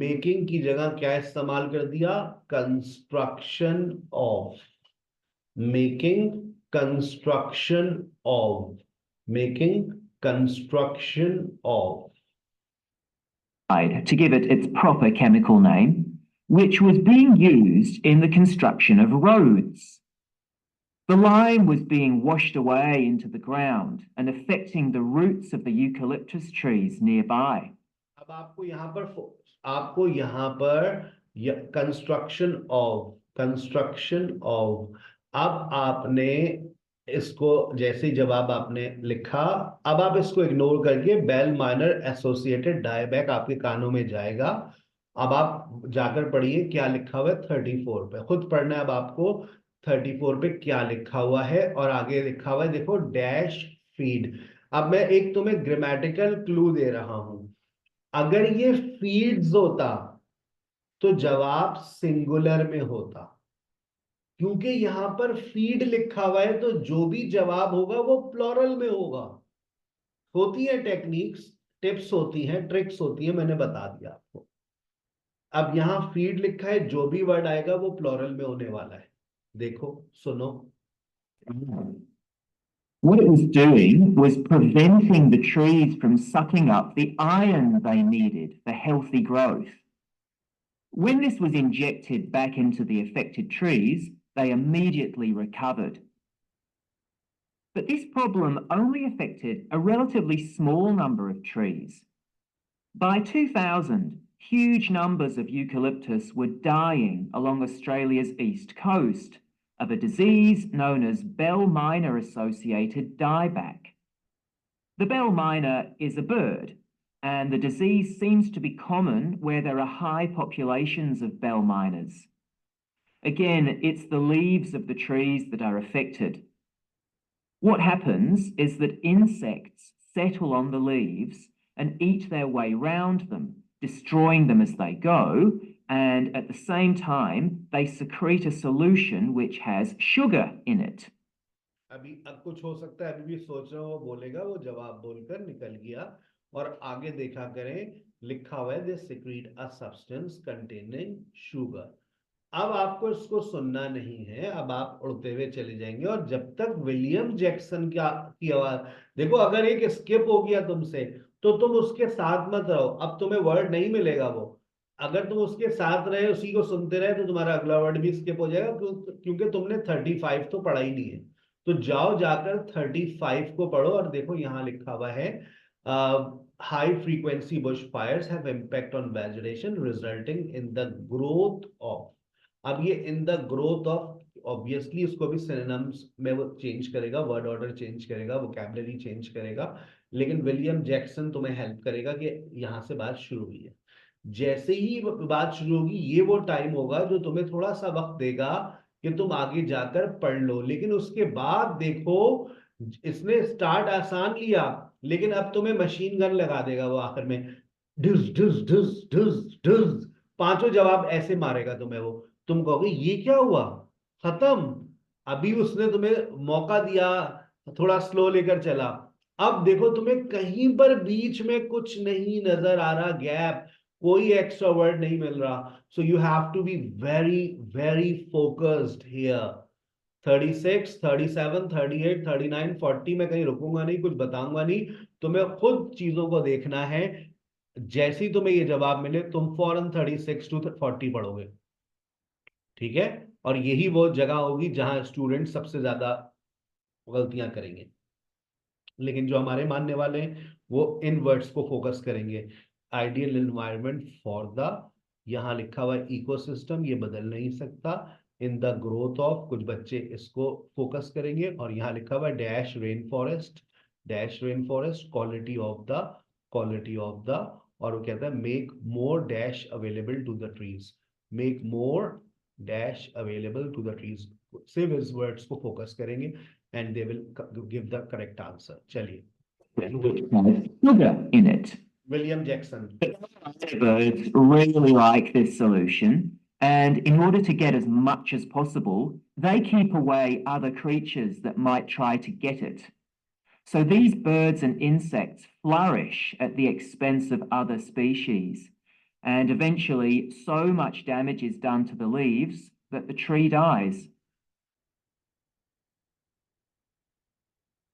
making की जगह क्या इस्तेमाल कर दिया? Construction of. Making construction of, making construction of, to give it its proper chemical name, which was being used in the construction of roads. The lime was being washed away into the ground and affecting the roots of the eucalyptus trees nearby. अब आपको यहाँ पर construction of, अब आपने इसको जैसे जवाब आपने लिखा, अब आप इसको इग्नोर करके बेल माइनर एसोसिएटेड डायबैक आपके कानों में जाएगा। अब आप जाकर पढ़िए क्या लिखा हुआ है 34 पे, खुद पढ़ना है अब आपको 34 पे क्या लिखा हुआ है। और आगे लिखा हुआ है देखो डैश फीड। अब मैं एक तुम्हें ग्रामेटिकल क्लू दे रहा हूं, अगर ये फीड्स होता तो जवाब सिंगुलर में होता, क्योंकि यहां पर फीड लिखा हुआ है तो जो भी जवाब होगा वो प्लूरल में होगा। होती है टेक्निक्स, टिप्स होती हैं, ट्रिक्स होती है, मैंने बता दिया आपको। अब यहां फीड लिखा है, जो भी वर्ड आएगा वो प्लूरल में होने वाला है। देखो सुनो। What it was doing was preventing the trees from sucking up the iron they needed for healthy growth. When this was injected back into the affected trees, they immediately recovered. But this problem only affected a relatively small number of trees. By 2000, huge numbers of eucalyptus were dying along Australia's east coast of a disease known as bell miner associated dieback. The bell miner is a bird, and the disease seems to be common where there are high populations of bell miners. Again, it's the leaves of the trees that are affected. What happens is that insects settle on the leaves and eat their way round them, destroying them as they go, and at the same time, they secrete a solution which has sugar in it. अभी अब कुछ हो सकता है, अभी भी सोच रहा हूँ वो बोलेगा, वो जवाब बोलकर निकल गया और आगे देखा करें, लिखा हुआ है they secrete a substance containing sugar. अब आपको इसको सुनना नहीं है, अब आप उड़ते हुए चले जाएंगे और जब तक विलियम जैक्सन की आवाज देखो, अगर एक स्किप हो गया तुमसे तो तुम उसके साथ मत रहो, अब तुम्हें वर्ड नहीं मिलेगा वो। अगर तुम उसके साथ रहे, उसी को सुनते रहे, तो तुम्हारा अगला वर्ड भी स्किप हो जाएगा, क्योंकि तुमने 35 तो पढ़ा ही नहीं है। तो जाओ जाकर 35 को पढ़ो और देखो यहां लिखा हुआ है high frequency bush fires have impact on vegetation resulting in the growth of. अब ये in the growth of, obviously उसको भी सिनोनिम्स में वो चेंज करेगा, वर्ड ऑर्डर चेंज करेगा, वोकैबुलरी चेंज करेगा, लेकिन विलियम जैक्सन तुम्हें हेल्प करेगा कि यहां से बात शुरू हुई है। जैसे ही बात शुरू होगी, ये वो टाइम होगा जो तुम्हें थोड़ा सा वक्त देगा कि तुम आगे जाकर पढ़ लो, लेकिन उसके बाद देखो इसने स्टार्ट आसान लिया, लेकिन अब तुम्हें मशीन गन लगा देगा वो आखिर में, ढुस ढुस ढुस ढुस ढुस, 5 जवाब ऐसे मारेगा तुम्हें वो। तुम कहोगे ये क्या हुआ, खत्म। अभी उसने तुम्हें मौका दिया, थोड़ा स्लो लेकर चला, अब देखो तुम्हें कहीं पर बीच में कुछ नहीं नजर आ रहा, गैप, कोई एक्स्ट्रा वर्ड नहीं मिल रहा। So you have to be very very focused here. 36, 37, 38, 39, 40 में कहीं रुकूंगा नहीं, कुछ बताऊंगा नहीं, तुम्हें खुद चीजों को देखना है। जैसे ही तुम्हें ये जवाब मिले, तुम फौरन 36 to 40 पढ़ोगे, ठीक है? और यही वो जगह होगी जहां स्टूडेंट सबसे ज्यादा गलतियां करेंगे, लेकिन जो हमारे मानने वाले हैं वो इन वर्ड्स को फोकस करेंगे। आइडियल एनवायरनमेंट फॉर द, यहां लिखा हुआ इकोसिस्टम, ये बदल नहीं सकता। इन द ग्रोथ ऑफ, कुछ बच्चे इसको फोकस करेंगे, और यहाँ लिखा हुआ dash rain forest, dash rain forest, quality of the, quality of the, और वो कहता है make more dash available to the trees, make more dash available to the trees. सिर्फ इस वर्ड्स को फोकस करेंगे and they will give the correct answer. चलिए, Which has sugar in it. William Jackson. Birds really like this solution, and in order to get as much as possible, they keep away other creatures that might try to get it. So these birds and insects flourish at the expense of other species, and eventually so much damage is done to the leaves that the tree dies.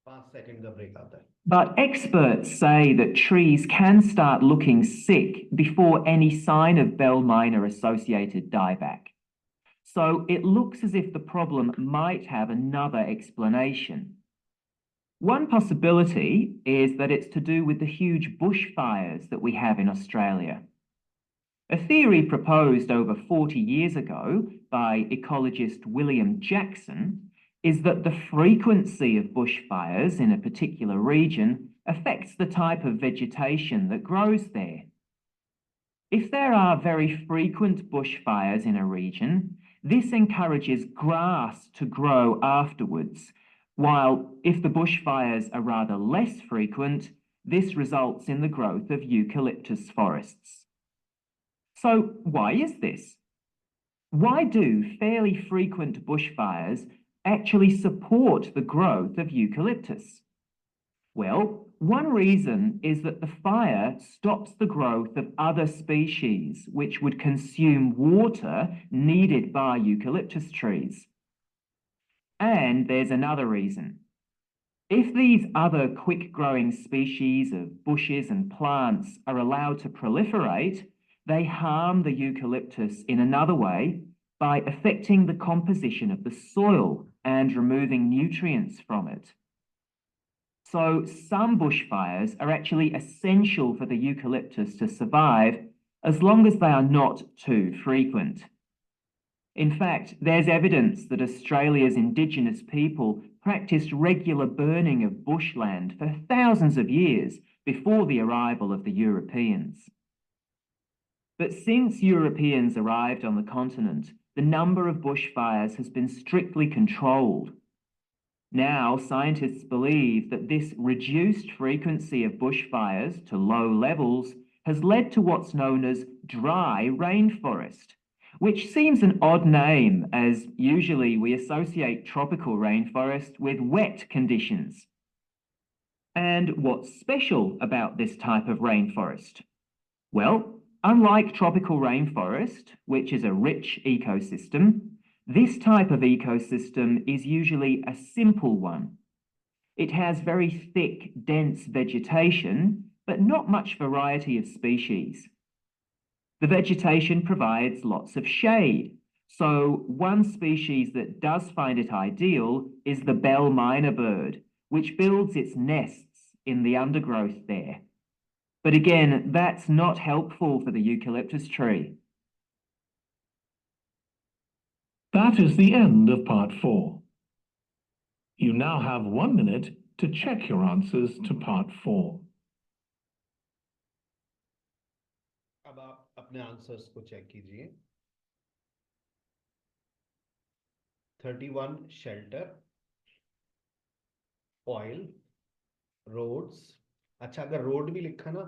5 second का break आता है। But experts say that trees can start looking sick before any sign of bell miner associated dieback. So it looks as if the problem might have another explanation. One possibility is that it's to do with the huge bushfires that we have in Australia. A theory proposed over 40 years ago by ecologist William Jackson is that the frequency of bushfires in a particular region affects the type of vegetation that grows there. If there are very frequent bushfires in a region, this encourages grass to grow afterwards, while if the bushfires are rather less frequent, this results in the growth of eucalyptus forests. So why is this? Why do fairly frequent bushfires actually support the growth of eucalyptus? Well, one reason is that the fire stops the growth of other species which would consume water needed by eucalyptus trees. And there's another reason. If these other quick-growing species of bushes and plants are allowed to proliferate, they harm the eucalyptus in another way by affecting the composition of the soil and removing nutrients from it. So some bushfires are actually essential for the eucalyptus to survive as long as they are not too frequent. In fact, there's evidence that Australia's Indigenous people practiced regular burning of bushland for thousands of years before the arrival of the Europeans. But since Europeans arrived on the continent, the number of bushfires has been strictly controlled. Now, scientists believe that this reduced frequency of bushfires to low levels has led to what's known as dry rainforest, which seems an odd name as usually we associate tropical rainforest with wet conditions. And what's special about this type of rainforest? Well, unlike tropical rainforest, which is a rich ecosystem, this type of ecosystem is usually a simple one. It has very thick, dense vegetation, but not much variety of species. The vegetation provides lots of shade, so one species that does find it ideal is the bell miner bird, which builds its nests in the undergrowth there. But again, that's not helpful for the eucalyptus tree. That is the end of part 4. You now have 1 minute to check your answers to part 4. अब आप अपने answers को check कीजिए। 31 shelter, oil, roads. अच्छा, अगर road भी लिखा ना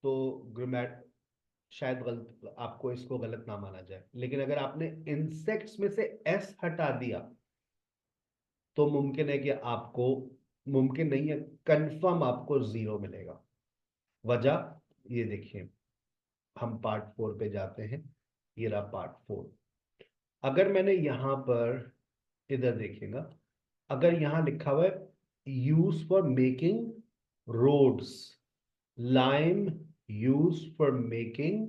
तो ग्रामेर शायद गलत, आपको इसको गलत ना माना जाए, लेकिन अगर आपने इंसेक्ट्स में से एस हटा दिया तो मुमकिन है कि आपको, मुमकिन नहीं है, कंफर्म आपको 0 मिलेगा। वजह ये देखिए, हम पार्ट 4 पे जाते हैं। ये रहा पार्ट 4। अगर मैंने यहां पर, इधर देखिएगा, अगर यहां लिखा हुआ है use for making roads, lime use for making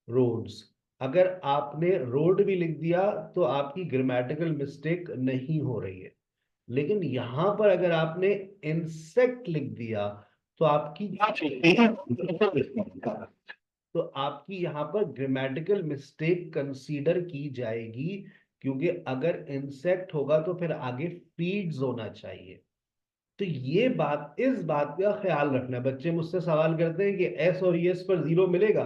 roads, अगर आपने रोड भी लिख दिया तो आपकी ग्रामेटिकल मिस्टेक नहीं हो रही है। लेकिन यहां पर अगर आपने इंसेक्ट लिख दिया तो आपकी यहां पर ग्रामेटिकल मिस्टेक कंसीडर की जाएगी, क्योंकि अगर इंसेक्ट होगा तो फिर आगे फीड्स होना चाहिए। तो ये बात, इस बात का ख्याल रखना। बच्चे मुझसे सवाल करते हैं कि एस और एस पर 0 मिलेगा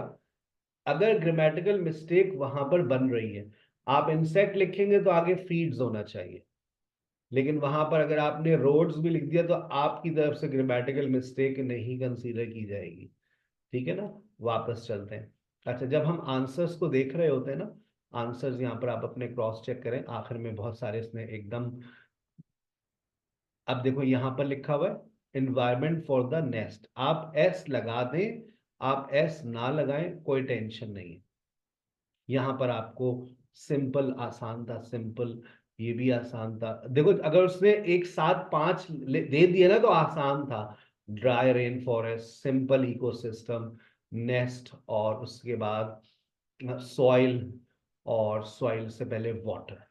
अगर ग्रामेटिकल मिस्टेक वहां पर बन रही है। आप इंसेक्ट लिखेंगे तो आगे फीड्स होना चाहिए, लेकिन वहां पर अगर आपने रोड्स भी लिख दिया तो आपकी तरफ से ग्रामेटिकल मिस्टेक नहीं कंसीडर की जाएगी। ठीक है ना, वापस चलते हैं। अच्छा, जब हम आंसर्स को देख रहे होते हैं ना, आंसर्स यहाँ पर आप अपने क्रॉस चेक करें, आखिर में बहुत सारे इसने एकदम, अब देखो यहां पर लिखा हुआ है एनवायरमेंट फॉर द नेस्ट। आप एस लगा दें, आप एस ना लगाएं, कोई टेंशन नहीं है। यहां पर आपको सिंपल आसान था, सिंपल, ये भी आसान था। देखो अगर उसने एक साथ 5 दे दिए ना तो आसान था। Dry rain forest, simple ecosystem, nest, और उसके बाद सॉइल, और सॉइल से पहले वाटर।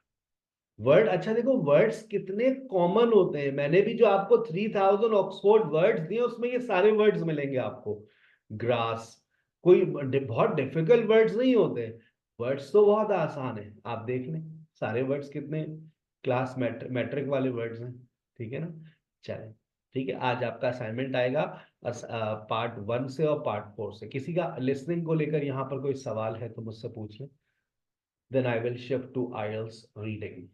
वर्ड, अच्छा देखो वर्ड्स कितने कॉमन होते हैं। मैंने भी जो आपको 3000 ऑक्सफोर्ड वर्ड्स दिए उसमें ये सारे वर्ड्स मिलेंगे आपको। ग्रास, कोई बहुत डिफिकल्ट वर्ड्स नहीं होते, वर्ड्स तो बहुत आसान है। आप देख लें सारे वर्ड्स कितने क्लास मैट्रिक वाले वर्ड्स हैं। ठीक है ना, चलें ठीक है। आज आपका असाइनमेंट आएगा पार्ट 1 से और पार्ट 4 से। किसी का लिसनिंग को लेकर यहाँ पर कोई सवाल है तो मुझसे पूछ लें, then I will shift to IELTS reading.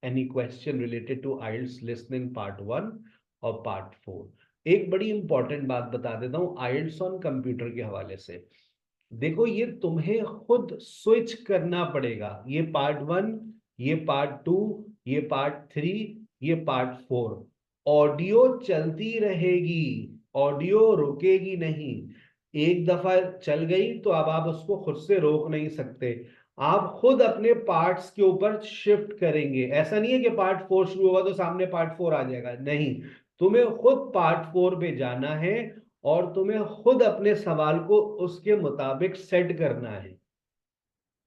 Any question related to IELTS listening part 1 और part 4? एक बड़ी इंपॉर्टेंट बात बता देता हूँ IELTS ऑन कंप्यूटर के हवाले से। देखो ये तुम्हें खुद स्विच करना पड़ेगा। ये पार्ट 1, ये पार्ट 2, ये पार्ट 3, ये पार्ट 4। ऑडियो चलती रहेगी, ऑडियो रुकेगी नहीं। एक दफा चल गई तो अब आप उसको खुद से रोक नहीं सकते। आप खुद अपने पार्ट्स के ऊपर शिफ्ट करेंगे। ऐसा नहीं है कि पार्ट 4 शुरू होगा तो सामने पार्ट 4 आ जाएगा, नहीं। तुम्हें खुद पार्ट 4 पे जाना है और तुम्हें खुद अपने सवाल को उसके मुताबिक सेट करना है।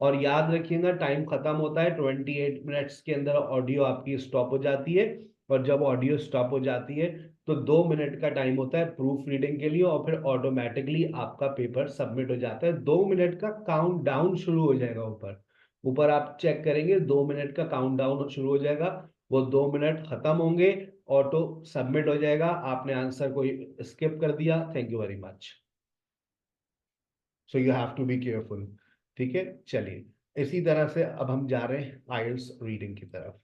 और याद रखिएगा टाइम खत्म होता है 28 मिनट्स के अंदर ऑडियो आपकी स्टॉप हो जाती है, और जब ऑडियो स्टॉप हो जाती है तो 2 मिनट का टाइम होता है प्रूफ रीडिंग के लिए, और फिर ऑटोमेटिकली आपका पेपर सबमिट हो जाता है। 2 मिनट का काउंट डाउन शुरू हो जाएगा, ऊपर ऊपर आप चेक करेंगे 2 मिनट का काउंट डाउन शुरू हो जाएगा, वो 2 मिनट खत्म होंगे, ऑटो सबमिट हो जाएगा। आपने आंसर को स्किप कर दिया, thank you very much. So you have to be careful. ठीक है, चलिए इसी तरह से अब हम जा रहे हैं आइल्स रीडिंग की तरफ।